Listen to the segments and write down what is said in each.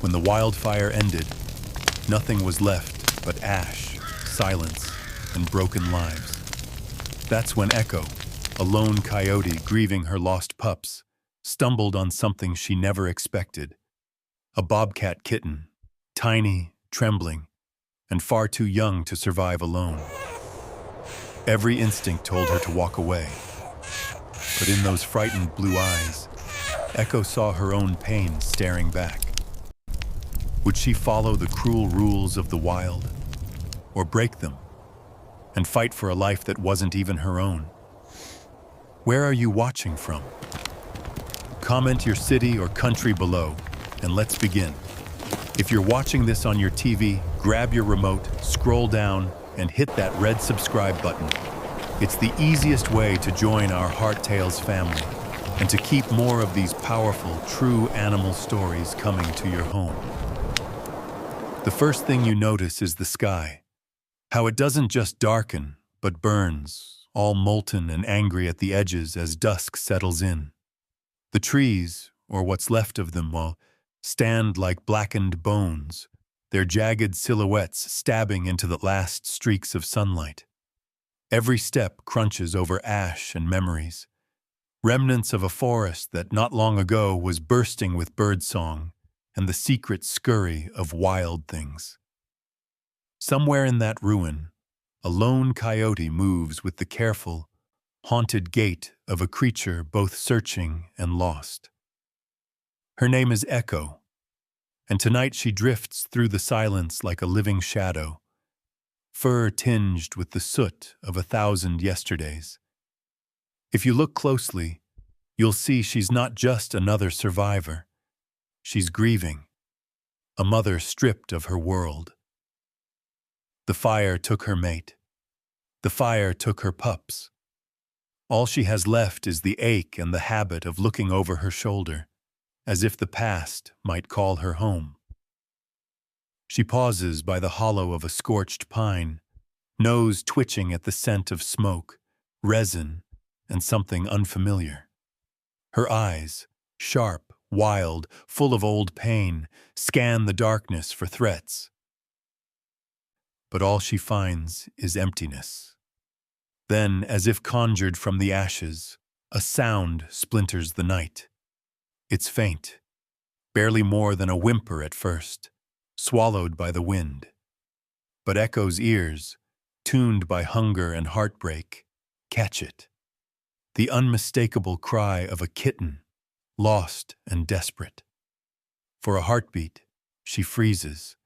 When the wildfire ended, nothing was left but ash, silence, and broken lives. That's when Echo, a lone coyote grieving her lost pups, stumbled on something she never expected. A bobcat kitten, tiny, trembling, and far too young to survive alone. Every instinct told her to walk away. But in those frightened blue eyes, Echo saw her own pain staring back. Would she follow the cruel rules of the wild, or break them, and fight for a life that wasn't even her own? Where are you watching from? Comment your city or country below, and let's begin. If you're watching this on your TV, grab your remote, scroll down, and hit that red subscribe button. It's the easiest way to join our Heart Tales family and to keep more of these powerful, true animal stories coming to your home. The first thing you notice is the sky. How it doesn't just darken, but burns, all molten and angry at the edges as dusk settles in. The trees, or what's left of them, stand like blackened bones, their jagged silhouettes stabbing into the last streaks of sunlight. Every step crunches over ash and memories, remnants of a forest that not long ago was bursting with birdsong and the secret scurry of wild things. Somewhere in that ruin, a lone coyote moves with the careful, haunted gait of a creature both searching and lost. Her name is Echo, and tonight she drifts through the silence like a living shadow, fur tinged with the soot of 1,000 yesterdays. If you look closely, you'll see she's not just another survivor. She's grieving, a mother stripped of her world. The fire took her mate. The fire took her pups. All she has left is the ache and the habit of looking over her shoulder, as if the past might call her home. She pauses by the hollow of a scorched pine, nose twitching at the scent of smoke, resin, and something unfamiliar. Her eyes, sharp, wild, full of old pain, scan the darkness for threats. But all she finds is emptiness. Then, as if conjured from the ashes, a sound splinters the night. It's faint, barely more than a whimper at first, swallowed by the wind. But Echo's ears, tuned by hunger and heartbreak, catch it. The unmistakable cry of a kitten, lost and desperate. For a heartbeat, she freezes,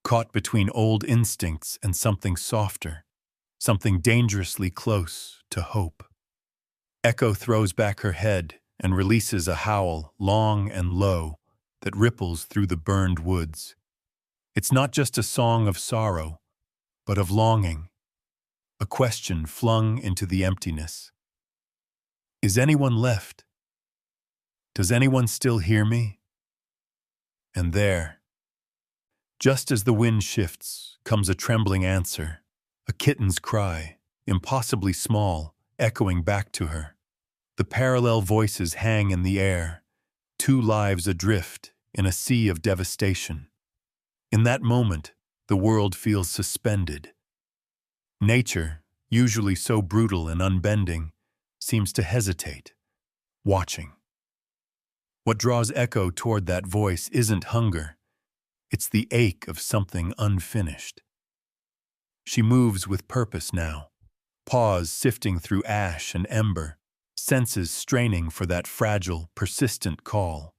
caught between old instincts and something softer, something dangerously close to hope. Echo throws back her head and releases a howl, long and low, that ripples through the burned woods. It's not just a song of sorrow, but of longing, a question flung into the emptiness. Is anyone left? Does anyone still hear me? And there, just as the wind shifts, comes a trembling answer, a kitten's cry, impossibly small, echoing back to her. The parallel voices hang in the air, 2 lives adrift in a sea of devastation. In that moment, the world feels suspended. Nature, usually so brutal and unbending, seems to hesitate, watching. What draws Echo toward that voice isn't hunger. It's the ache of something unfinished. She moves with purpose now, paws sifting through ash and ember, senses straining for that fragile, persistent call.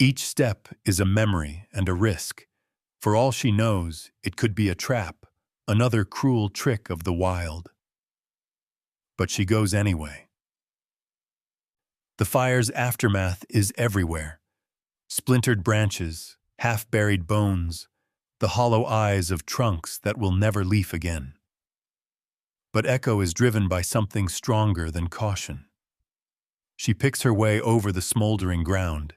Each step is a memory and a risk. For all she knows, it could be a trap, another cruel trick of the wild. But she goes anyway. The fire's aftermath is everywhere. Splintered branches, half-buried bones, the hollow eyes of trunks that will never leaf again. But Echo is driven by something stronger than caution. She picks her way over the smoldering ground,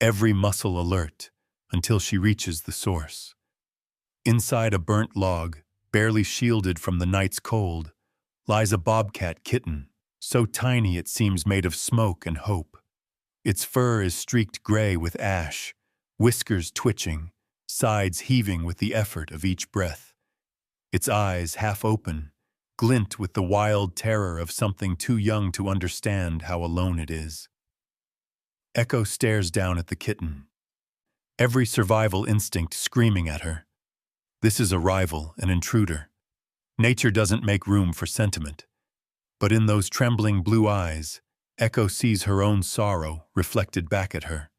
every muscle alert, until she reaches the source. Inside a burnt log, barely shielded from the night's cold, lies a bobcat kitten, so tiny it seems made of smoke and hope. Its fur is streaked gray with ash, whiskers twitching, sides heaving with the effort of each breath. Its eyes, half open, glint with the wild terror of something too young to understand how alone it is. Echo stares down at the kitten, every survival instinct screaming at her. This is a rival, an intruder. Nature doesn't make room for sentiment. But in those trembling blue eyes, Echo sees her own sorrow reflected back at her.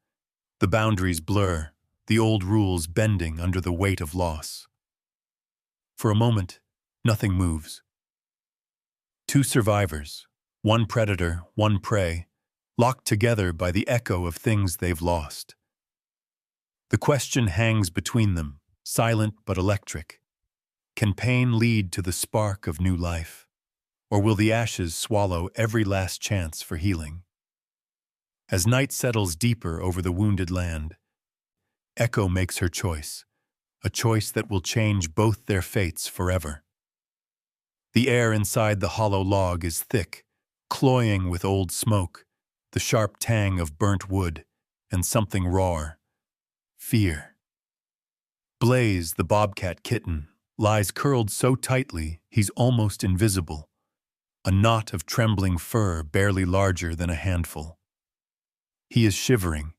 The boundaries blur, the old rules bending under the weight of loss. For a moment, nothing moves. Two survivors, one predator, one prey, locked together by the echo of things they've lost. The question hangs between them, silent but electric. Can pain lead to the spark of new life? Or will the ashes swallow every last chance for healing? As night settles deeper over the wounded land, Echo makes her choice, a choice that will change both their fates forever. The air inside the hollow log is thick, cloying with old smoke, the sharp tang of burnt wood, and something raw: fear. Blaze, the bobcat kitten, lies curled so tightly he's almost invisible, a knot of trembling fur barely larger than a handful. He is shivering,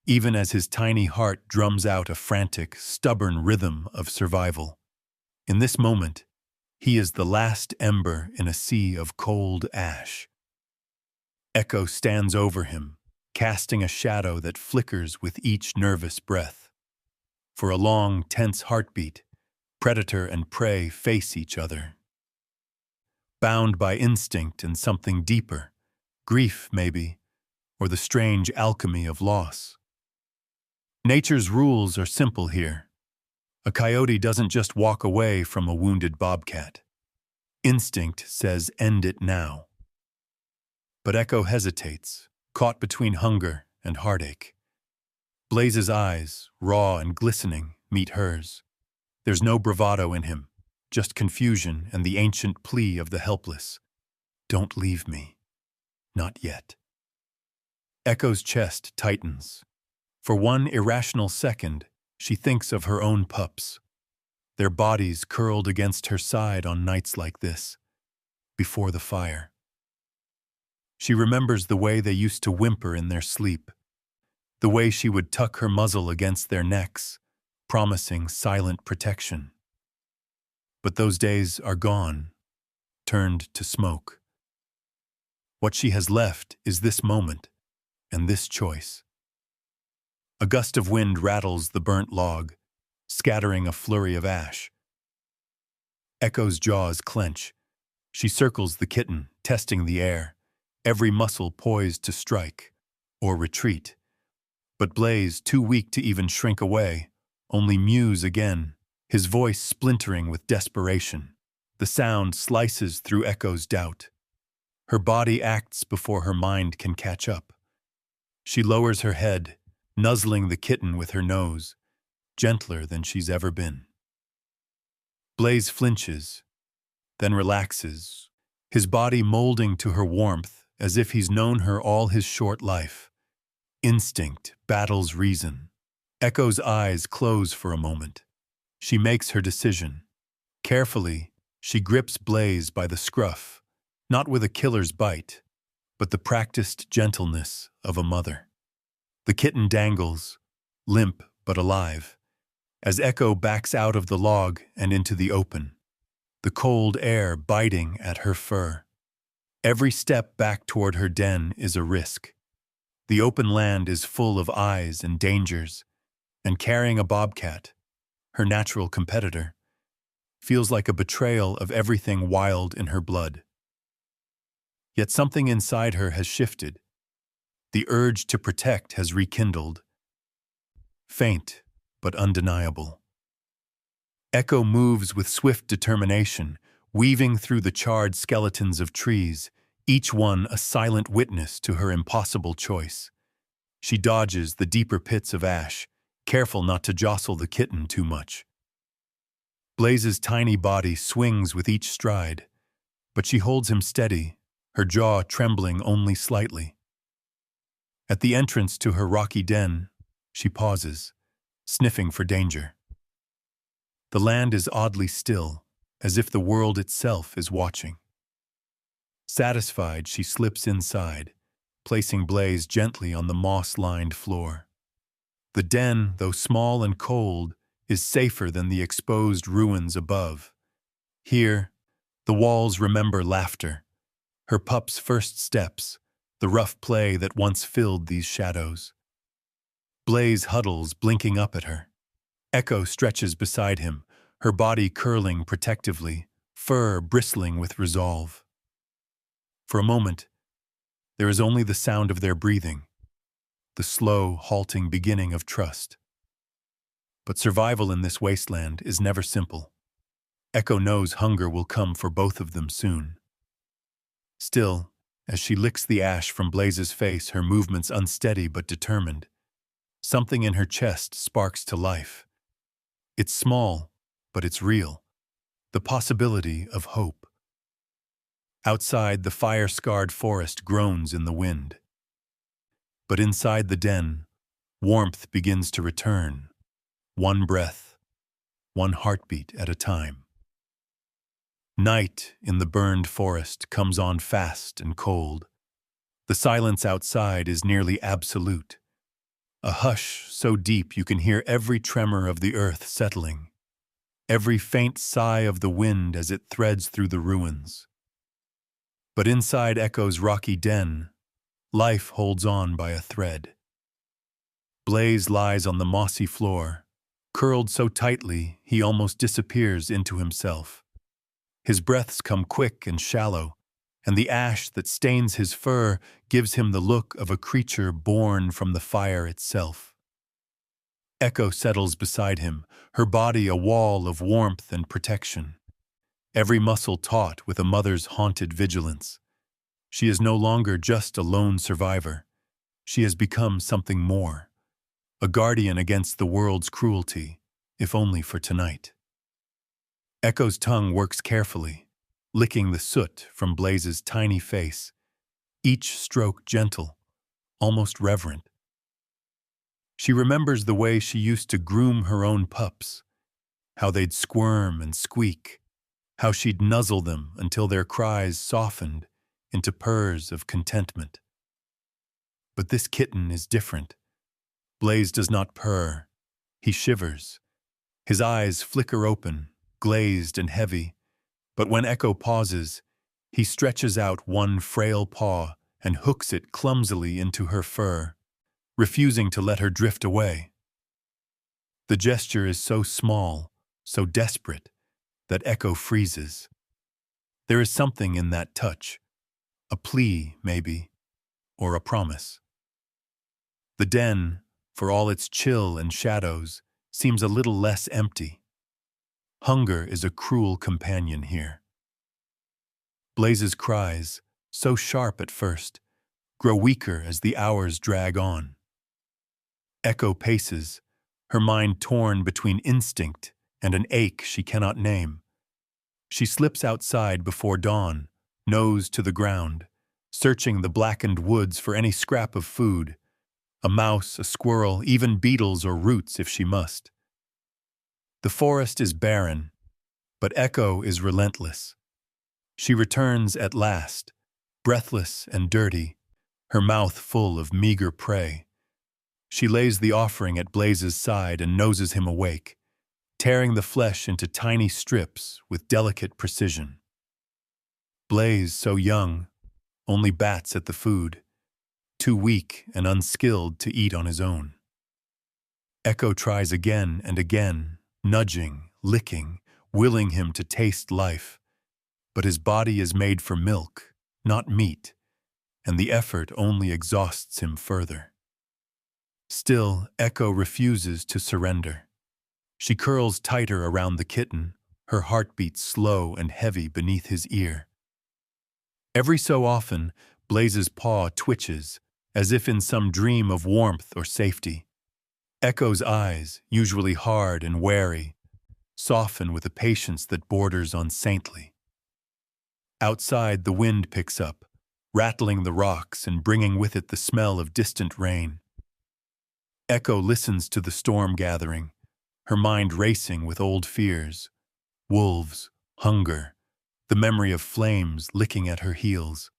even as his tiny heart drums out a frantic, stubborn rhythm of survival. In this moment, he is the last ember in a sea of cold ash. Echo stands over him, casting a shadow that flickers with each nervous breath. For a long, tense heartbeat, predator and prey face each other. Bound by instinct and something deeper, grief maybe, or the strange alchemy of loss. Nature's rules are simple here. A coyote doesn't just walk away from a wounded bobcat. Instinct says end it now. But Echo hesitates, caught between hunger and heartache. Blaze's eyes, raw and glistening, meet hers. There's no bravado in him, just confusion and the ancient plea of the helpless. Don't leave me. Not yet. Echo's chest tightens. For one irrational second, she thinks of her own pups, their bodies curled against her side on nights like this, before the fire. She remembers the way they used to whimper in their sleep, the way she would tuck her muzzle against their necks, promising silent protection. But those days are gone, turned to smoke. What she has left is this moment and this choice. A gust of wind rattles the burnt log, scattering a flurry of ash. Echo's jaws clench. She circles the kitten, testing the air, every muscle poised to strike or retreat. But Blaze, too weak to even shrink away, only mews again, his voice splintering with desperation. The sound slices through Echo's doubt. Her body acts before her mind can catch up. She lowers her head, nuzzling the kitten with her nose, gentler than she's ever been. Blaze flinches, then relaxes, his body molding to her warmth as if he's known her all his short life. Instinct battles reason. Echo's eyes close for a moment. She makes her decision. Carefully, she grips Blaze by the scruff, not with a killer's bite, but the practiced gentleness of a mother. The kitten dangles, limp but alive, as Echo backs out of the log and into the open, the cold air biting at her fur. Every step back toward her den is a risk. The open land is full of eyes and dangers, and carrying a bobcat, her natural competitor, feels like a betrayal of everything wild in her blood. Yet something inside her has shifted. The urge to protect has rekindled. Faint, but undeniable. Echo moves with swift determination, weaving through the charred skeletons of trees, each one a silent witness to her impossible choice. She dodges the deeper pits of ash, careful not to jostle the kitten too much. Blaze's tiny body swings with each stride, but she holds him steady, her jaw trembling only slightly. At the entrance to her rocky den, She pauses, sniffing for danger. The land is oddly still, as if the world itself is watching. Satisfied, she slips inside, placing Blaze gently on the moss-lined floor. The den, though small and cold, is safer than the exposed ruins above. Here, the walls remember laughter, her pup's first steps, the rough play that once filled these shadows. Blaze huddles, blinking up at her. Echo stretches beside him, her body curling protectively, fur bristling with resolve. For a moment, there is only the sound of their breathing, the slow, halting beginning of trust. But survival in this wasteland is never simple. Echo knows hunger will come for both of them soon. Still, as she licks the ash from Blaze's face, her movements unsteady but determined, something in her chest sparks to life. It's small, but it's real. The possibility of hope. Outside, the fire-scarred forest groans in the wind. But inside the den, warmth begins to return, one breath, one heartbeat at a time. Night in the burned forest comes on fast and cold. The silence outside is nearly absolute. A hush so deep you can hear every tremor of the earth settling, every faint sigh of the wind as it threads through the ruins. But inside Echo's rocky den, life holds on by a thread. Blaze lies on the mossy floor, curled so tightly he almost disappears into himself. His breaths come quick and shallow, and the ash that stains his fur gives him the look of a creature born from the fire itself. Echo settles beside him, her body a wall of warmth and protection, every muscle taut with a mother's haunted vigilance. She is no longer just a lone survivor. She has become something more, a guardian against the world's cruelty, if only for tonight. Echo's tongue works carefully, licking the soot from Blaze's tiny face, each stroke gentle, almost reverent. She remembers the way she used to groom her own pups, how they'd squirm and squeak, how she'd nuzzle them until their cries softened into purrs of contentment. But this kitten is different. Blaze does not purr. He shivers. His eyes flicker open, glazed and heavy, but when Echo pauses, he stretches out one frail paw and hooks it clumsily into her fur, refusing to let her drift away. The gesture is so small, so desperate, that Echo freezes. There is something in that touch, a plea, maybe, or a promise. The den, for all its chill and shadows, seems a little less empty. Hunger is a cruel companion here. Blaze's cries, so sharp at first, grow weaker as the hours drag on. Echo paces, her mind torn between instinct and an ache she cannot name. She slips outside before dawn, nose to the ground, searching the blackened woods for any scrap of food, a mouse, a squirrel, even beetles or roots if she must. The forest is barren, but Echo is relentless. She returns at last, breathless and dirty, her mouth full of meager prey. She lays the offering at Blaze's side and noses him awake, tearing the flesh into tiny strips with delicate precision. Blaze, so young, only bats at the food, too weak and unskilled to eat on his own. Echo tries again and again, nudging, licking, willing him to taste life, but his body is made for milk, not meat, and the effort only exhausts him further. Still, Echo refuses to surrender. She curls tighter around the kitten, her heartbeat slow and heavy beneath his ear. Every so often, Blaze's paw twitches, as if in some dream of warmth or safety. Echo's eyes, usually hard and wary, soften with a patience that borders on saintly. Outside, the wind picks up, rattling the rocks and bringing with it the smell of distant rain. Echo listens to the storm gathering, her mind racing with old fears. Wolves, hunger, the memory of flames licking at her heels.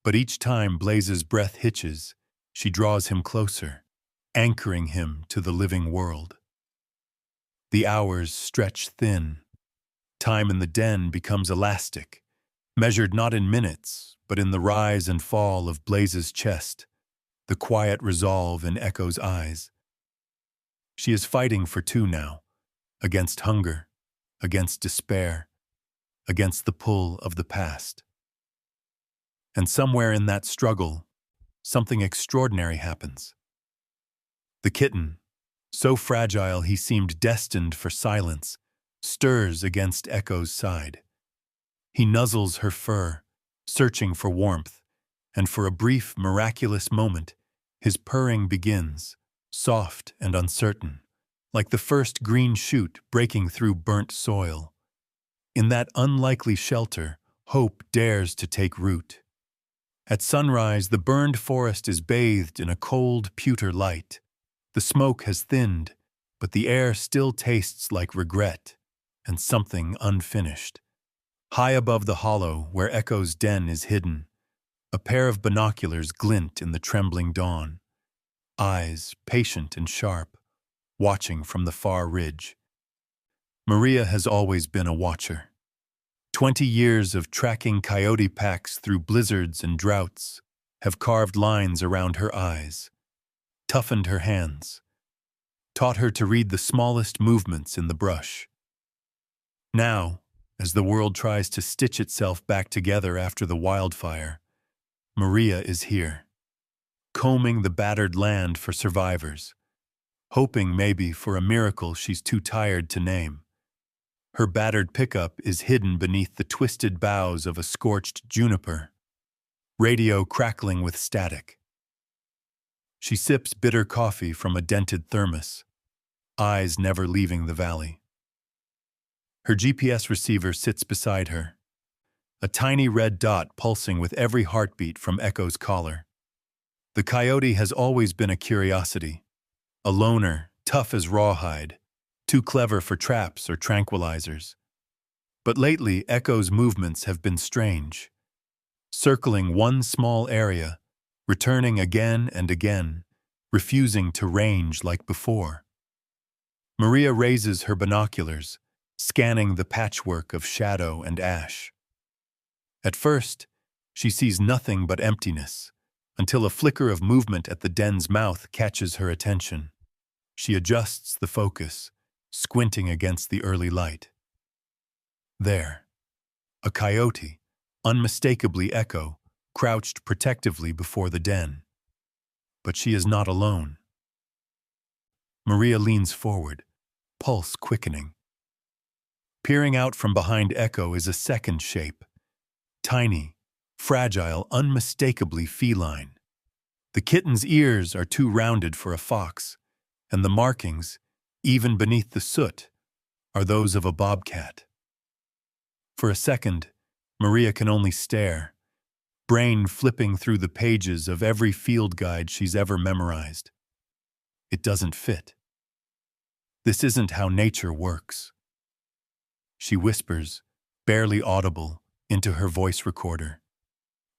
But each time Blaze's breath hitches, she draws him closer, anchoring him to the living world. The hours stretch thin. Time in the den becomes elastic, measured not in minutes, but in the rise and fall of Blaze's chest, the quiet resolve in Echo's eyes. She is fighting for two now, against hunger, against despair, against the pull of the past. And somewhere in that struggle, something extraordinary happens. The kitten, so fragile he seemed destined for silence, stirs against Echo's side. He nuzzles her fur, searching for warmth, and for a brief, miraculous moment, his purring begins, soft and uncertain, like the first green shoot breaking through burnt soil. In that unlikely shelter, hope dares to take root. At sunrise, the burned forest is bathed in a cold, pewter light. The smoke has thinned, but the air still tastes like regret and something unfinished. High above the hollow, where Echo's den is hidden, a pair of binoculars glint in the trembling dawn. Eyes, patient and sharp, watching from the far ridge. Maria has always been a watcher. 20 years of tracking coyote packs through blizzards and droughts have carved lines around her eyes, toughened her hands, taught her to read the smallest movements in the brush. Now, as the world tries to stitch itself back together after the wildfire, Maria is here, combing the battered land for survivors, hoping maybe for a miracle she's too tired to name. Her battered pickup is hidden beneath the twisted boughs of a scorched juniper, radio crackling with static. She sips bitter coffee from a dented thermos, eyes never leaving the valley. Her GPS receiver sits beside her, a tiny red dot pulsing with every heartbeat from Echo's collar. The coyote has always been a curiosity, a loner, tough as rawhide, too clever for traps or tranquilizers. But lately, Echo's movements have been strange, circling one small area, returning again and again, refusing to range like before. Maria raises her binoculars, scanning the patchwork of shadow and ash. At first, she sees nothing but emptiness, until a flicker of movement at the den's mouth catches her attention. She adjusts the focus, squinting against the early light. There, a coyote, unmistakably Echo, crouched protectively before the den. But she is not alone. Maria leans forward, pulse quickening. Peering out from behind Echo is a second shape, tiny, fragile, unmistakably feline. The kitten's ears are too rounded for a fox, and the markings, even beneath the soot, are those of a bobcat. For a second, Maria can only stare, brain flipping through the pages of every field guide she's ever memorized. It doesn't fit. This isn't how nature works. She whispers, barely audible, into her voice recorder.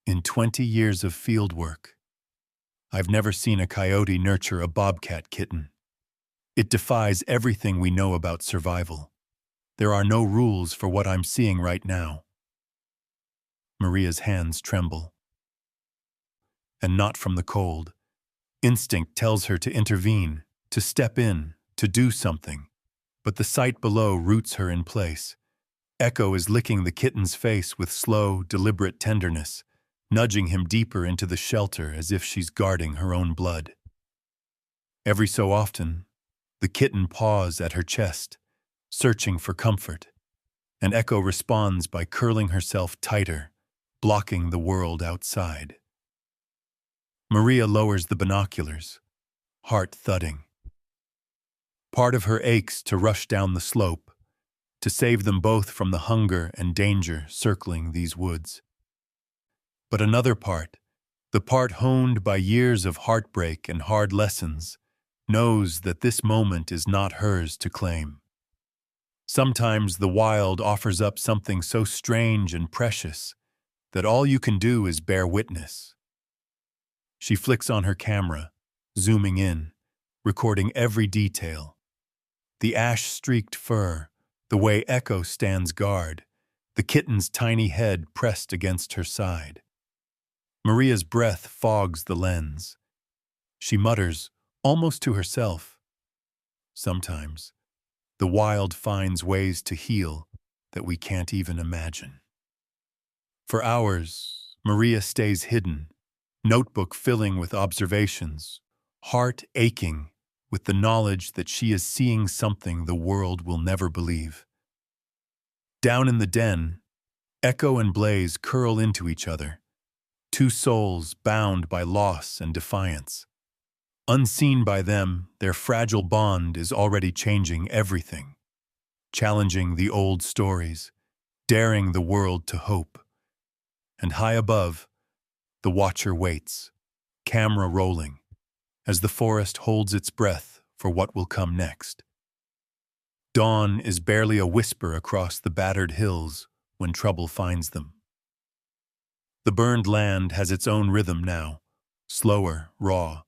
In 20 years of field work, I've never seen a coyote nurture a bobcat kitten. It defies everything we know about survival. There are no rules for what I'm seeing right now. Maria's hands tremble. And not from the cold. Instinct tells her to intervene, to step in, to do something. But the sight below roots her in place. Echo is licking the kitten's face with slow, deliberate tenderness, nudging him deeper into the shelter as if she's guarding her own blood. Every so often, the kitten paws at her chest, searching for comfort, and Echo responds by curling herself tighter, blocking the world outside. Maria lowers the binoculars, heart thudding. Part of her aches to rush down the slope, to save them both from the hunger and danger circling these woods. But another part, the part honed by years of heartbreak and hard lessons, knows that this moment is not hers to claim. Sometimes the wild offers up something so strange and precious that all you can do is bear witness. She flicks on her camera, zooming in, recording every detail. The ash-streaked fur, the way Echo stands guard, the kitten's tiny head pressed against her side. Maria's breath fogs the lens. She mutters, almost to herself, "Sometimes, the wild finds ways to heal that we can't even imagine." For hours, Maria stays hidden, notebook filling with observations, heart aching with the knowledge that she is seeing something the world will never believe. Down in the den, Echo and Blaze curl into each other, two souls bound by loss and defiance. Unseen by them, their fragile bond is already changing everything, challenging the old stories, daring the world to hope. And high above, the watcher waits, camera rolling, as the forest holds its breath for what will come next. Dawn is barely a whisper across the battered hills when trouble finds them. The burned land has its own rhythm now, slower, raw,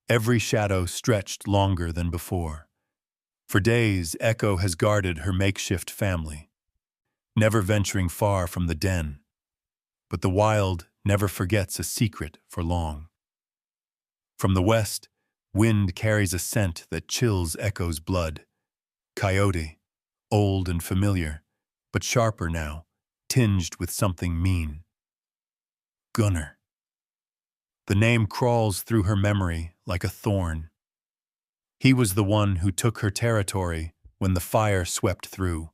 every shadow stretched longer than before. For days, Echo has guarded her makeshift family, never venturing far from the den. But the wild never forgets a secret for long. From the west, wind carries a scent that chills Echo's blood. Coyote, old and familiar, but sharper now, tinged with something mean. Gunner. The name crawls through her memory like a thorn. He was the one who took her territory when the fire swept through,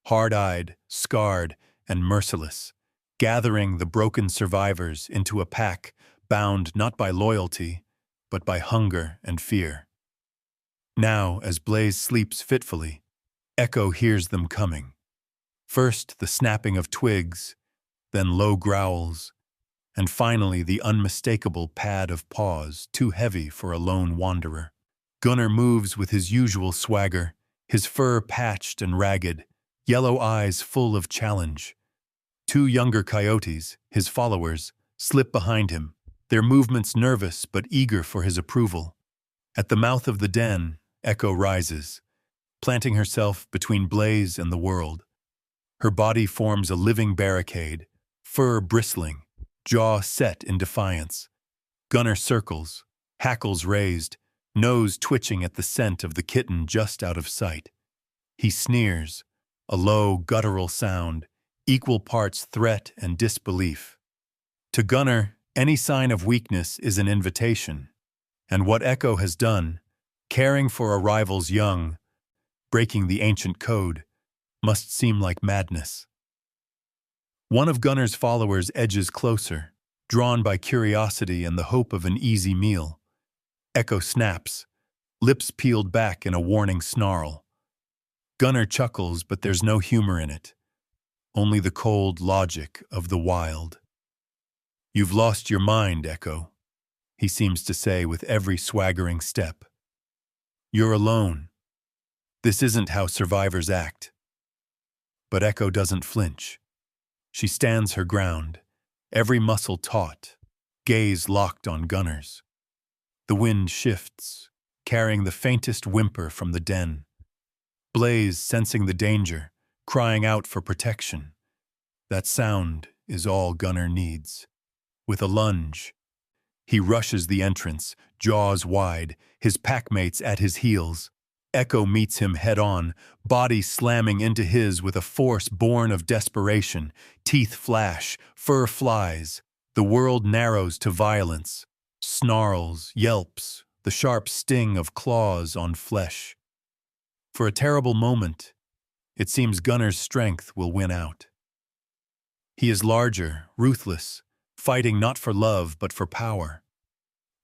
hard-eyed, scarred, and merciless, gathering the broken survivors into a pack bound not by loyalty, but by hunger and fear. Now, as Blaze sleeps fitfully, Echo hears them coming. First the snapping of twigs, then low growls, and finally the unmistakable pad of paws too heavy for a lone wanderer. Gunner moves with his usual swagger, his fur patched and ragged, yellow eyes full of challenge. Two younger coyotes, his followers, slip behind him, their movements nervous but eager for his approval. At the mouth of the den, Echo rises, planting herself between Blaze and the world. Her body forms a living barricade, fur bristling, jaw set in defiance. Gunner circles, hackles raised, nose twitching at the scent of the kitten just out of sight. He sneers, a low, guttural sound, equal parts threat and disbelief. To Gunner, any sign of weakness is an invitation, and what Echo has done, caring for a rival's young, breaking the ancient code, must seem like madness. One of Gunner's followers edges closer, drawn by curiosity and the hope of an easy meal. Echo snaps, lips peeled back in a warning snarl. Gunner chuckles, but there's no humor in it, only the cold logic of the wild. "You've lost your mind, Echo," he seems to say with every swaggering step. "You're alone. This isn't how survivors act." But Echo doesn't flinch. She stands her ground, every muscle taut, gaze locked on Gunner's. The wind shifts, carrying the faintest whimper from the den. Blaze, sensing the danger, crying out for protection. That sound is all Gunner needs. With a lunge, he rushes the entrance, jaws wide, his packmates at his heels. Echo meets him head-on, body slamming into his with a force born of desperation. Teeth flash, fur flies. The world narrows to violence. Snarls, yelps, the sharp sting of claws on flesh. For a terrible moment, it seems Gunner's strength will win out. He is larger, ruthless, fighting not for love but for power.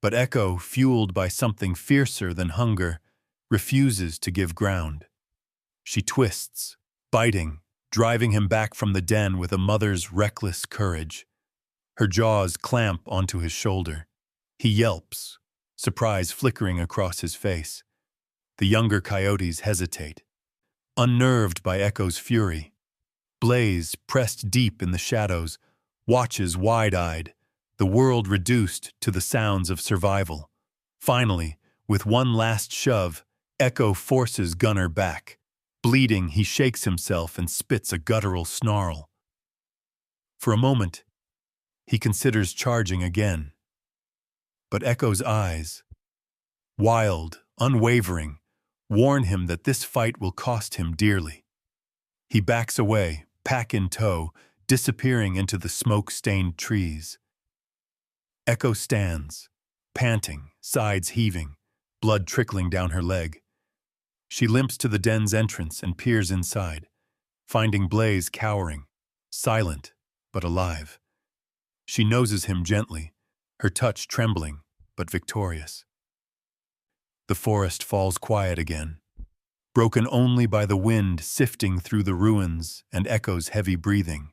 But Echo, fueled by something fiercer than hunger, refuses to give ground. She twists, biting, driving him back from the den with a mother's reckless courage. Her jaws clamp onto his shoulder. He yelps, surprise flickering across his face. The younger coyotes hesitate, unnerved by Echo's fury. Blaze, pressed deep in the shadows, watches wide-eyed, the world reduced to the sounds of survival. Finally, with one last shove, Echo forces Gunner back. Bleeding, he shakes himself and spits a guttural snarl. For a moment, he considers charging again. But Echo's eyes, wild, unwavering, warn him that this fight will cost him dearly. He backs away, pack in tow, disappearing into the smoke-stained trees. Echo stands, panting, sides heaving, blood trickling down her leg. She limps to the den's entrance and peers inside, finding Blaze cowering, silent but alive. She noses him gently, her touch trembling but victorious. The forest falls quiet again, broken only by the wind sifting through the ruins and Echo's heavy breathing.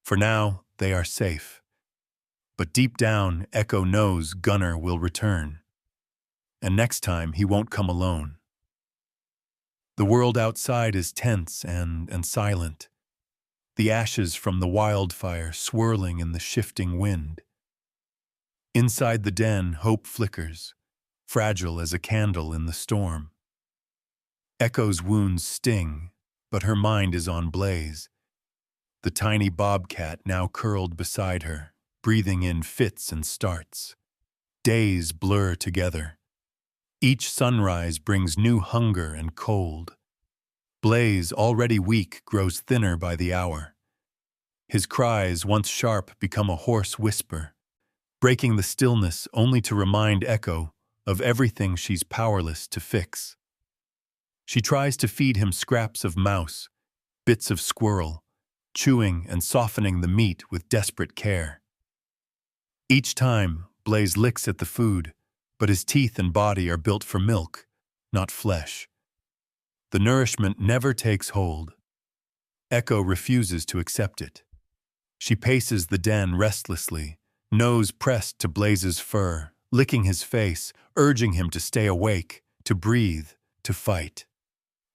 For now, they are safe. But deep down, Echo knows Gunner will return. And next time, he won't come alone. The world outside is tense and silent, the ashes from the wildfire swirling in the shifting wind. Inside the den, hope flickers, fragile as a candle in the storm. Echo's wounds sting, but her mind is on Blaze, the tiny bobcat now curled beside her, breathing in fits and starts. Days blur together. Each sunrise brings new hunger and cold. Blaze, already weak, grows thinner by the hour. His cries, once sharp, become a hoarse whisper, breaking the stillness only to remind Echo of everything she's powerless to fix. She tries to feed him scraps of mouse, bits of squirrel, chewing and softening the meat with desperate care. Each time, Blaze licks at the food, but his teeth and body are built for milk, not flesh. The nourishment never takes hold. Echo refuses to accept it. She paces the den restlessly, nose pressed to Blaze's fur, licking his face, urging him to stay awake, to breathe, to fight.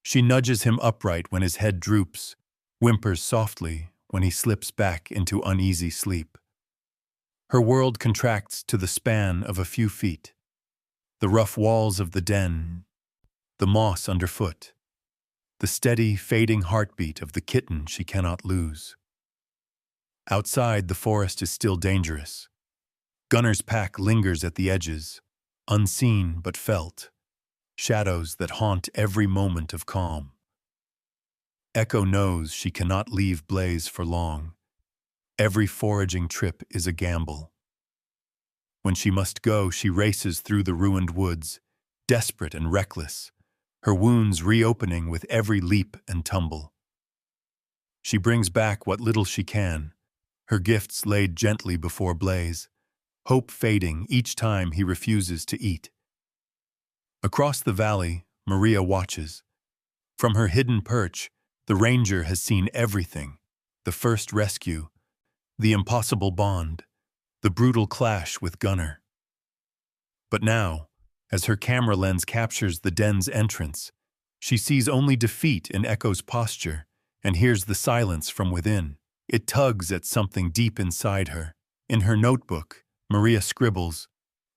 She nudges him upright when his head droops, whimpers softly when he slips back into uneasy sleep. Her world contracts to the span of a few feet. The rough walls of the den, the moss underfoot, the steady, fading heartbeat of the kitten she cannot lose. Outside, the forest is still dangerous. Gunner's pack lingers at the edges, unseen but felt, shadows that haunt every moment of calm. Echo knows she cannot leave Blaze for long. Every foraging trip is a gamble. When she must go, she races through the ruined woods, desperate and reckless, her wounds reopening with every leap and tumble. She brings back what little she can, her gifts laid gently before Blaze, hope fading each time he refuses to eat. Across the valley, Maria watches. From her hidden perch, the ranger has seen everything: the first rescue, the impossible bond, the brutal clash with Gunner. But now, as her camera lens captures the den's entrance, she sees only defeat in Echo's posture and hears the silence from within. It tugs at something deep inside her. In her notebook, Maria scribbles,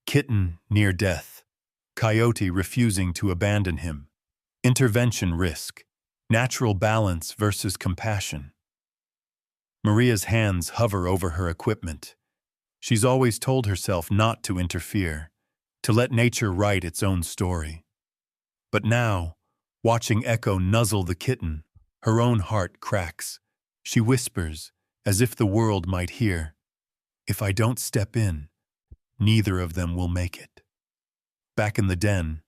"Kitten near death. Coyote refusing to abandon him. Intervention risk. Natural balance versus compassion." Maria's hands hover over her equipment. She's always told herself not to interfere, to let nature write its own story. But now, watching Echo nuzzle the kitten, her own heart cracks. She whispers, as if the world might hear, "If I don't step in, neither of them will make it." Back in the den,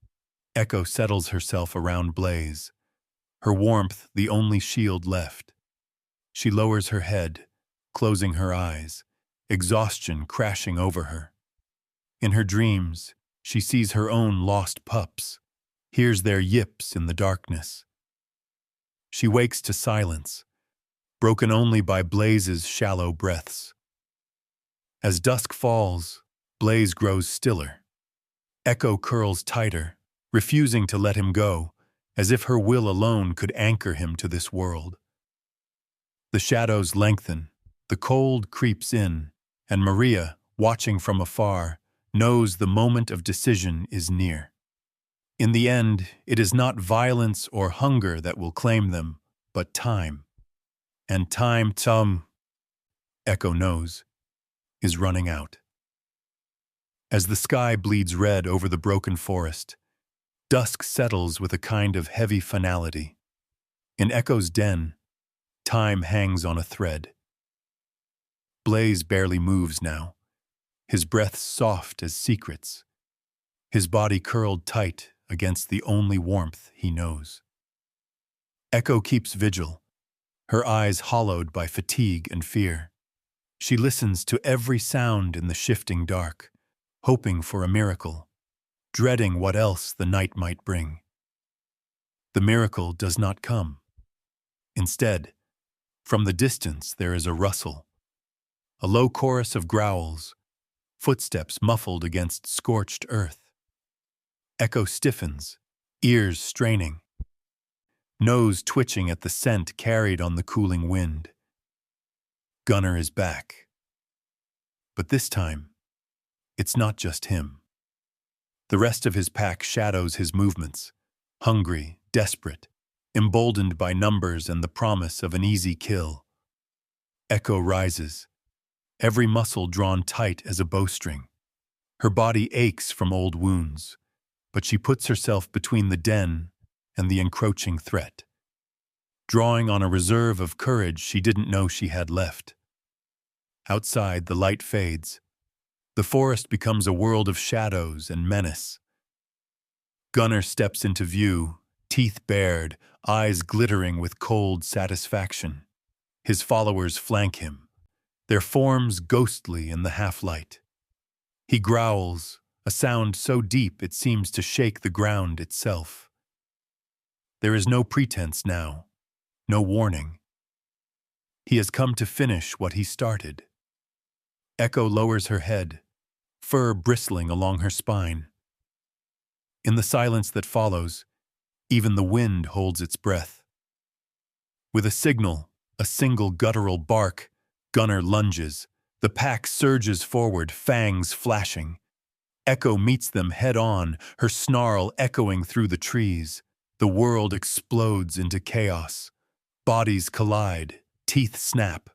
Echo settles herself around Blaze, her warmth the only shield left. She lowers her head, closing her eyes, exhaustion crashing over her. In her dreams, she sees her own lost pups, hears their yips in the darkness. She wakes to silence, broken only by Blaze's shallow breaths. As dusk falls, Blaze grows stiller. Echo curls tighter, refusing to let him go, as if her will alone could anchor him to this world. The shadows lengthen, the cold creeps in, and Maria, watching from afar, knows the moment of decision is near. In the end, it is not violence or hunger that will claim them, but time. And time, Echo knows, is running out. As the sky bleeds red over the broken forest, dusk settles with a kind of heavy finality. In Echo's den, time hangs on a thread. Blaze barely moves now, his breath soft as secrets, his body curled tight against the only warmth he knows. Echo keeps vigil, her eyes hollowed by fatigue and fear. She listens to every sound in the shifting dark, hoping for a miracle, dreading what else the night might bring. The miracle does not come. Instead, from the distance there is a rustle, a low chorus of growls, footsteps muffled against scorched earth. Echo stiffens, ears straining, nose twitching at the scent carried on the cooling wind. Gunnar is back. But this time, it's not just him. The rest of his pack shadows his movements, hungry, desperate, emboldened by numbers and the promise of an easy kill. Echo rises, every muscle drawn tight as a bowstring. Her body aches from old wounds, but she puts herself between the den and the encroaching threat, drawing on a reserve of courage she didn't know she had left. Outside, the light fades. The forest becomes a world of shadows and menace. Gunnar steps into view, teeth bared, eyes glittering with cold satisfaction. His followers flank him, their forms ghostly in the half-light. He growls, a sound so deep it seems to shake the ground itself. There is no pretense now, no warning. He has come to finish what he started. Echo lowers her head, fur bristling along her spine. In the silence that follows, even the wind holds its breath. With a signal, a single guttural bark, Gunnar lunges. The pack surges forward, fangs flashing. Echo meets them head-on, her snarl echoing through the trees. The world explodes into chaos. Bodies collide, teeth snap.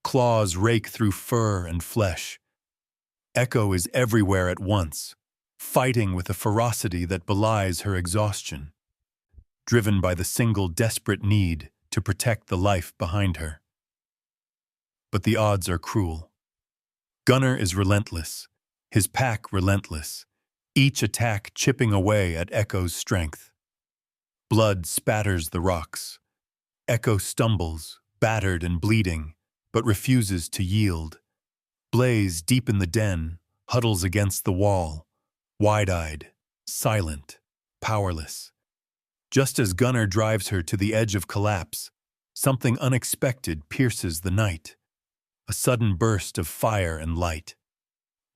Claws rake through fur and flesh. Echo is everywhere at once, fighting with a ferocity that belies her exhaustion, driven by the single desperate need to protect the life behind her. But the odds are cruel. Gunnar is relentless, his pack relentless, each attack chipping away at Echo's strength. Blood spatters the rocks. Echo stumbles, battered and bleeding, but refuses to yield. Blaze, deep in the den, huddles against the wall, wide-eyed, silent, powerless. Just as Gunnar drives her to the edge of collapse, something unexpected pierces the night. A sudden burst of fire and light.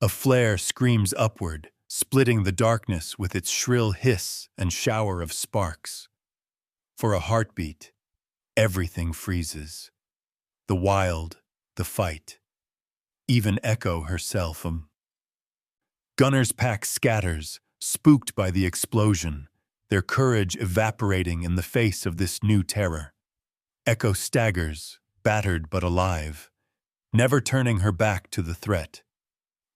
A flare screams upward, splitting the darkness with its shrill hiss and shower of sparks. For a heartbeat, everything freezes. The wild, the fight. Even Echo herself. Gunnar's pack scatters, spooked by the explosion, their courage evaporating in the face of this new terror. Echo staggers, battered but alive, never turning her back to the threat,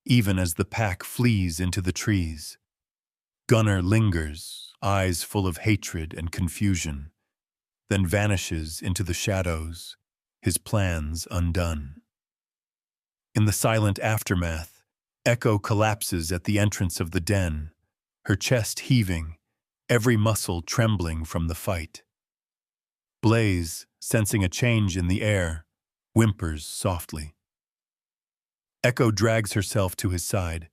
even as the pack flees into the trees. Gunnar lingers, eyes full of hatred and confusion, then vanishes into the shadows, his plans undone. In the silent aftermath, Echo collapses at the entrance of the den, her chest heaving, every muscle trembling from the fight. Blaze, sensing a change in the air, whimpers softly. Echo drags herself to his side,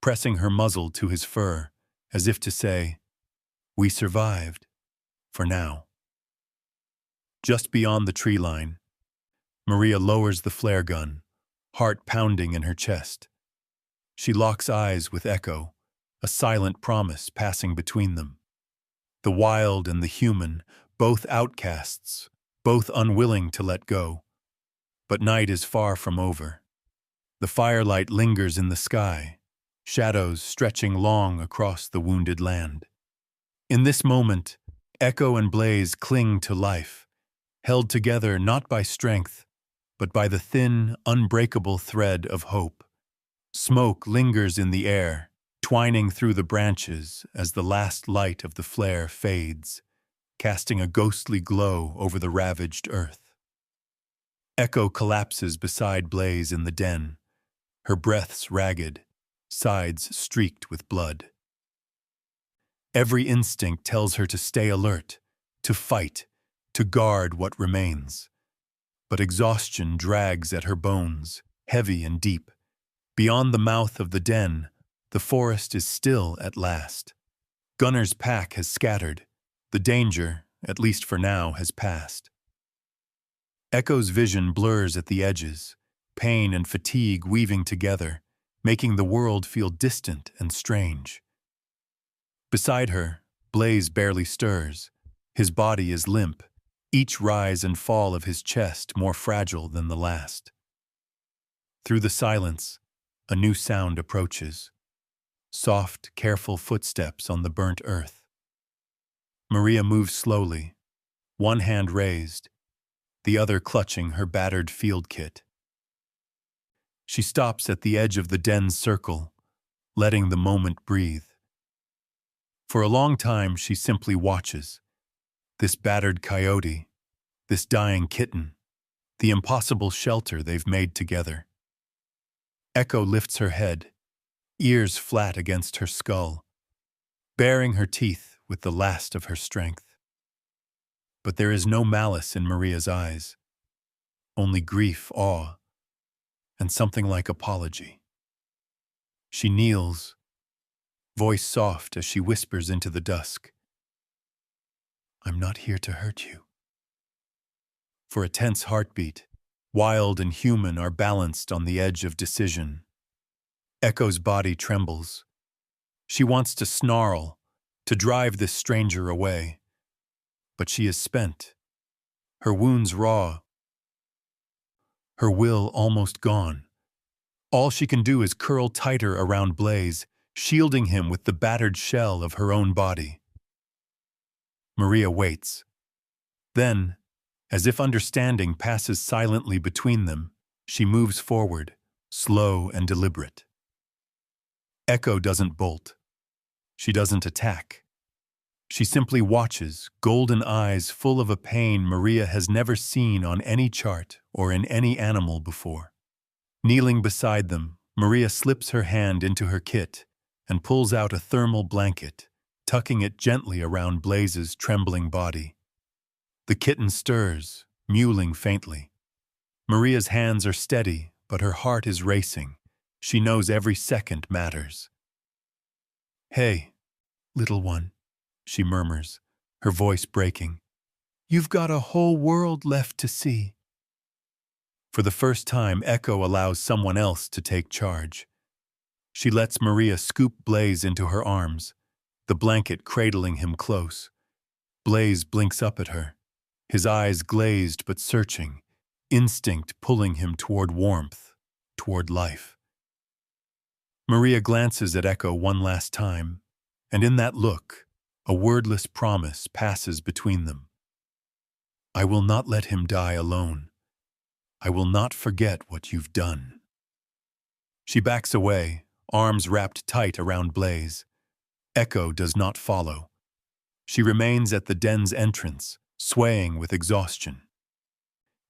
pressing her muzzle to his fur, as if to say, "We survived, for now." Just beyond the tree line, Maria lowers the flare gun, heart pounding in her chest. She locks eyes with Echo, a silent promise passing between them. The wild and the human, both outcasts, both unwilling to let go. But night is far from over. The firelight lingers in the sky, shadows stretching long across the wounded land. In this moment, Echo and Blaze cling to life, held together not by strength, but by the thin, unbreakable thread of hope. Smoke lingers in the air, twining through the branches as the last light of the flare fades, casting a ghostly glow over the ravaged earth. Echo collapses beside Blaze in the den, her breaths ragged, sides streaked with blood. Every instinct tells her to stay alert, to fight, to guard what remains. But exhaustion drags at her bones, heavy and deep. Beyond the mouth of the den, the forest is still at last. Gunner's pack has scattered. The danger, at least for now, has passed. Echo's vision blurs at the edges, pain and fatigue weaving together, making the world feel distant and strange. Beside her, Blaze barely stirs. His body is limp, each rise and fall of his chest more fragile than the last. Through the silence, a new sound approaches. Soft, careful footsteps on the burnt earth. Maria moves slowly, one hand raised, the other clutching her battered field kit. She stops at the edge of the den's circle, letting the moment breathe. For a long time, she simply watches. This battered coyote, this dying kitten, the impossible shelter they've made together. Echo lifts her head, ears flat against her skull, baring her teeth with the last of her strength. But there is no malice in Maria's eyes, only grief, awe, and something like apology. She kneels, voice soft as she whispers into the dusk, "I'm not here to hurt you." For a tense heartbeat, wild and human are balanced on the edge of decision. Echo's body trembles. She wants to snarl, to drive this stranger away. But she is spent, her wounds raw, her will almost gone. All she can do is curl tighter around Blaze, shielding him with the battered shell of her own body. Maria waits. Then, as if understanding passes silently between them, she moves forward, slow and deliberate. Echo doesn't bolt. She doesn't attack. She simply watches, golden eyes full of a pain Maria has never seen on any chart or in any animal before. Kneeling beside them, Maria slips her hand into her kit and pulls out a thermal blanket, tucking it gently around Blaze's trembling body. The kitten stirs, mewling faintly. Maria's hands are steady, but her heart is racing. She knows every second matters. "Hey, little one," she murmurs, her voice breaking. "You've got a whole world left to see." For the first time, Echo allows someone else to take charge. She lets Maria scoop Blaze into her arms, the blanket cradling him close. Blaze blinks up at her, his eyes glazed but searching, instinct pulling him toward warmth, toward life. Maria glances at Echo one last time, and in that look, a wordless promise passes between them. "I will not let him die alone. I will not forget what you've done." She backs away, arms wrapped tight around Blaze. Echo does not follow. She remains at the den's entrance, swaying with exhaustion.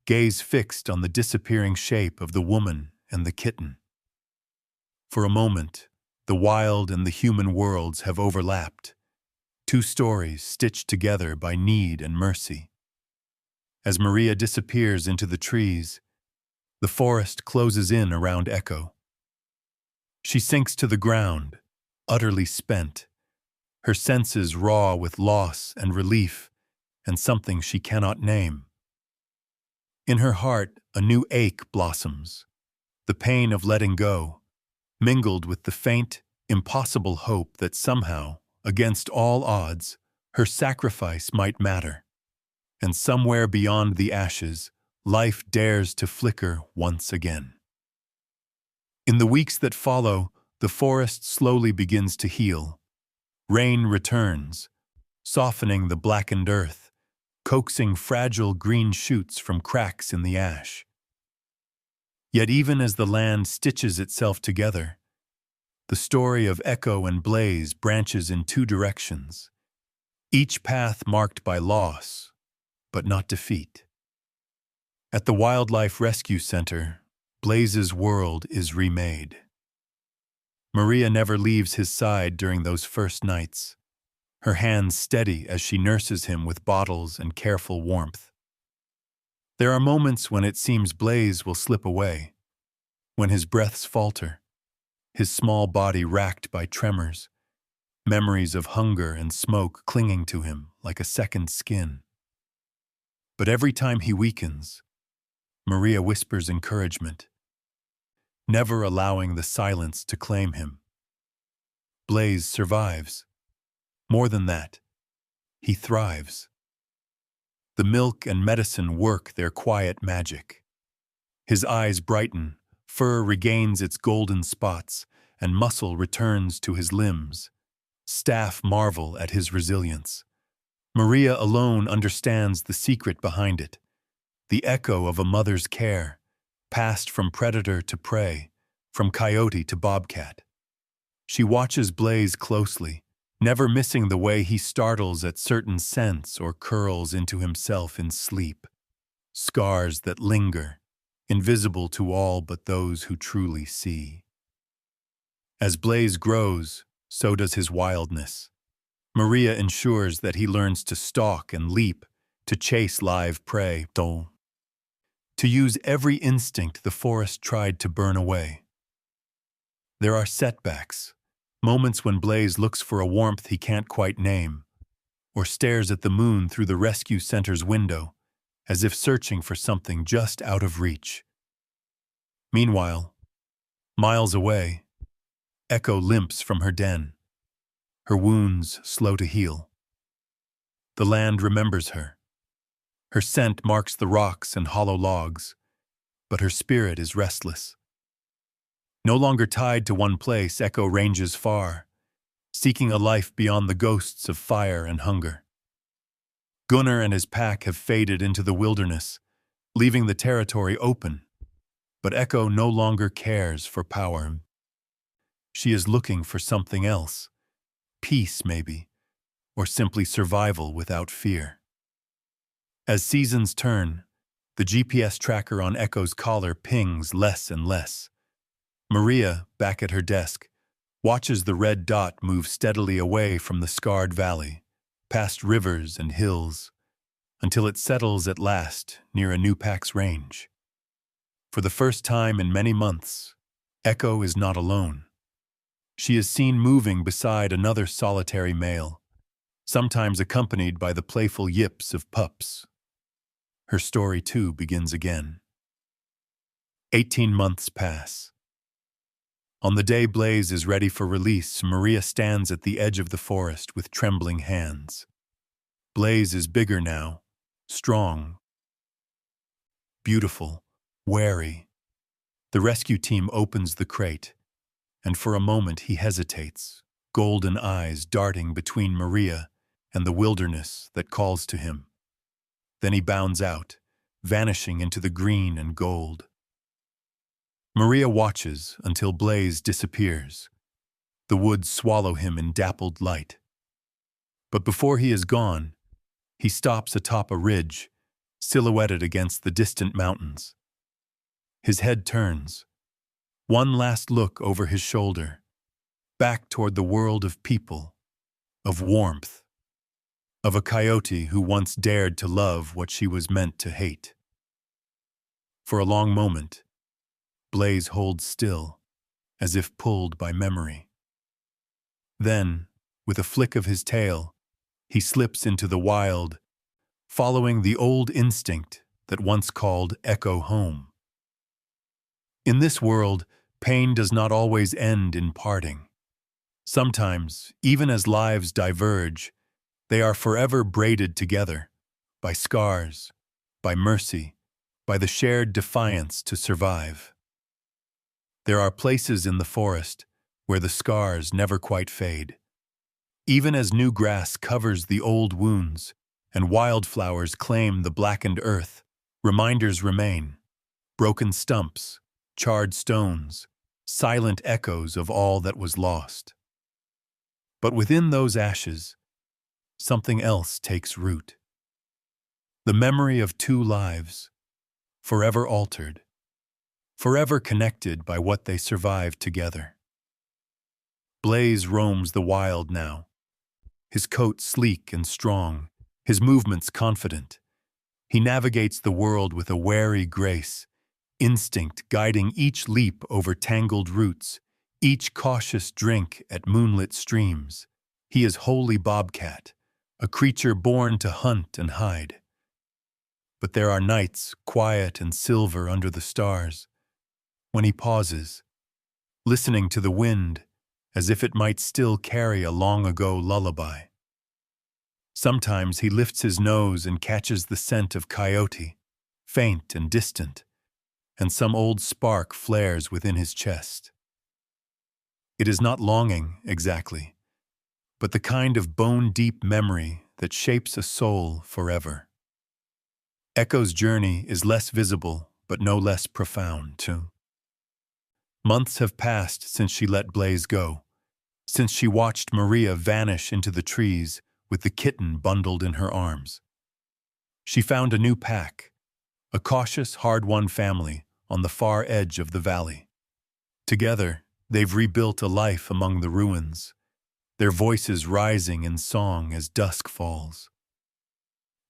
Gaze fixed on the disappearing shape of the woman and the kitten. For a moment, the wild and the human worlds have overlapped, two stories stitched together by need and mercy. As Maria disappears into the trees, the forest closes in around Echo. She sinks to the ground, utterly spent, her senses raw with loss and relief and something she cannot name. In her heart, a new ache blossoms, the pain of letting go, mingled with the faint, impossible hope that somehow, against all odds, her sacrifice might matter. And somewhere beyond the ashes, life dares to flicker once again. In the weeks that follow, the forest slowly begins to heal. Rain returns, softening the blackened earth, coaxing fragile green shoots from cracks in the ash. Yet even as the land stitches itself together, the story of Echo and Blaze branches in two directions, each path marked by loss, but not defeat. At the Wildlife Rescue Center, Blaze's world is remade. Maria never leaves his side during those first nights, her hands steady as she nurses him with bottles and careful warmth. There are moments when it seems Blaze will slip away, when his breaths falter, his small body racked by tremors, memories of hunger and smoke clinging to him like a second skin. But every time he weakens, Maria whispers encouragement, never allowing the silence to claim him. Blaze survives. More than that, he thrives. The milk and medicine work their quiet magic. His eyes brighten, fur regains its golden spots, and muscle returns to his limbs. Staff marvel at his resilience. Maria alone understands the secret behind it, the echo of a mother's care, passed from predator to prey, from coyote to bobcat. She watches Blaze closely, never missing the way he startles at certain scents or curls into himself in sleep. Scars that linger, invisible to all but those who truly see. As Blaze grows, so does his wildness. Maria ensures that he learns to stalk and leap, to chase live prey, to use every instinct the forest tried to burn away. There are setbacks, moments when Blaze looks for a warmth he can't quite name, or stares at the moon through the rescue center's window, as if searching for something just out of reach. Meanwhile, miles away, Echo limps from her den, her wounds slow to heal. The land remembers her. Her scent marks the rocks and hollow logs, but her spirit is restless. No longer tied to one place, Echo ranges far, seeking a life beyond the ghosts of fire and hunger. Gunnar and his pack have faded into the wilderness, leaving the territory open, but Echo no longer cares for power. She is looking for something else, peace maybe, or simply survival without fear. As seasons turn, the GPS tracker on Echo's collar pings less and less. Maria, back at her desk, watches the red dot move steadily away from the scarred valley, past rivers and hills, until it settles at last near a new pack's range. For the first time in many months, Echo is not alone. She is seen moving beside another solitary male, sometimes accompanied by the playful yips of pups. Her story, too, begins again. 18 months pass. On the day Blaze is ready for release, Maria stands at the edge of the forest with trembling hands. Blaze is bigger now, strong, beautiful, wary. The rescue team opens the crate, and for a moment he hesitates, golden eyes darting between Maria and the wilderness that calls to him. Then he bounds out, vanishing into the green and gold. Maria watches until Blaze disappears. The woods swallow him in dappled light. But before he is gone, he stops atop a ridge, silhouetted against the distant mountains. His head turns, one last look over his shoulder, back toward the world of people, of warmth, of a coyote who once dared to love what she was meant to hate. For a long moment, Blaze holds still, as if pulled by memory. Then, with a flick of his tail, he slips into the wild, following the old instinct that once called Echo home. In this world, pain does not always end in parting. Sometimes, even as lives diverge, they are forever braided together by scars, by mercy, by the shared defiance to survive. There are places in the forest where the scars never quite fade. Even as new grass covers the old wounds and wildflowers claim the blackened earth, reminders remain: broken stumps, charred stones, silent echoes of all that was lost. But within those ashes, something else takes root. The memory of two lives, forever altered, forever connected by what they survived together. Blaze roams the wild now, his coat sleek and strong, his movements confident. He navigates the world with a wary grace, instinct guiding each leap over tangled roots, each cautious drink at moonlit streams. He is wholly bobcat, a creature born to hunt and hide. But there are nights, quiet and silver under the stars, when he pauses, listening to the wind as if it might still carry a long-ago lullaby. Sometimes he lifts his nose and catches the scent of coyote, faint and distant, and some old spark flares within his chest. It is not longing, exactly, but the kind of bone-deep memory that shapes a soul forever. Echo's journey is less visible, but no less profound, too. Months have passed since she let Blaze go, since she watched Maria vanish into the trees with the kitten bundled in her arms. She found a new pack, a cautious, hard-won family on the far edge of the valley. Together, they've rebuilt a life among the ruins, their voices rising in song as dusk falls.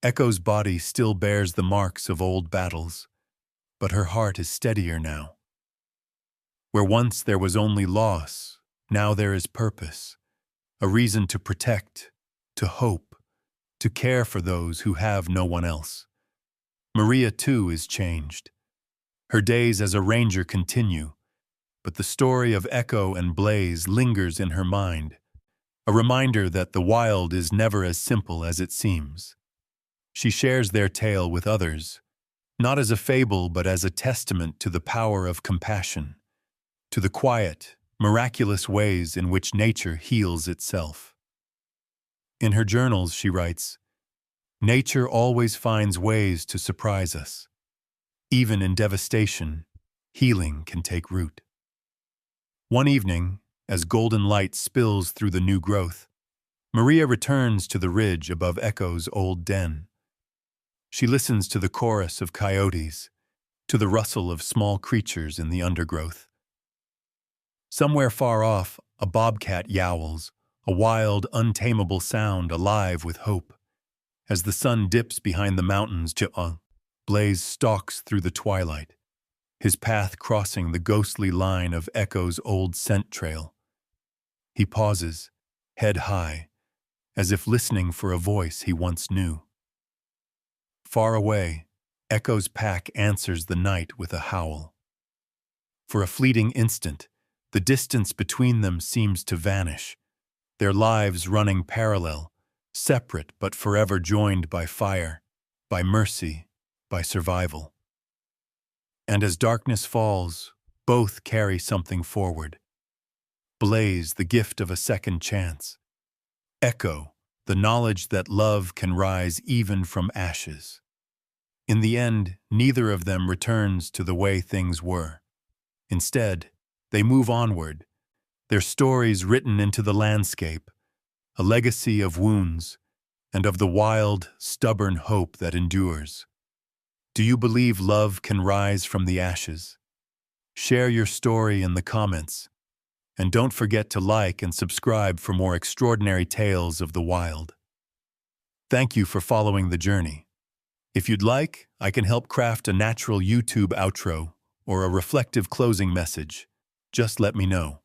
Echo's body still bears the marks of old battles, but her heart is steadier now. Where once there was only loss, now there is purpose, a reason to protect, to hope, to care for those who have no one else. Maria, too, is changed. Her days as a ranger continue, but the story of Echo and Blaze lingers in her mind, a reminder that the wild is never as simple as it seems. She shares their tale with others, not as a fable but as a testament to the power of compassion, to the quiet, miraculous ways in which nature heals itself. In her journals, she writes, "Nature always finds ways to surprise us. Even in devastation, healing can take root." One evening, as golden light spills through the new growth, Maria returns to the ridge above Echo's old den. She listens to the chorus of coyotes, to the rustle of small creatures in the undergrowth. Somewhere far off, a bobcat yowls, a wild, untamable sound alive with hope. As the sun dips behind the mountains, Blaze stalks through the twilight, his path crossing the ghostly line of Echo's old scent trail. He pauses, head high, as if listening for a voice he once knew. Far away, Echo's pack answers the night with a howl. For a fleeting instant, the distance between them seems to vanish, their lives running parallel, separate but forever joined by fire, by mercy, by survival. And as darkness falls, both carry something forward. Blaze, the gift of a second chance. Echo, the knowledge that love can rise even from ashes. In the end, neither of them returns to the way things were. Instead, they move onward, their stories written into the landscape, a legacy of wounds and of the wild, stubborn hope that endures. Do you believe love can rise from the ashes? Share your story in the comments, and don't forget to like and subscribe for more extraordinary tales of the wild. Thank you for following the journey. If you'd like, I can help craft a natural YouTube outro or a reflective closing message. Just let me know.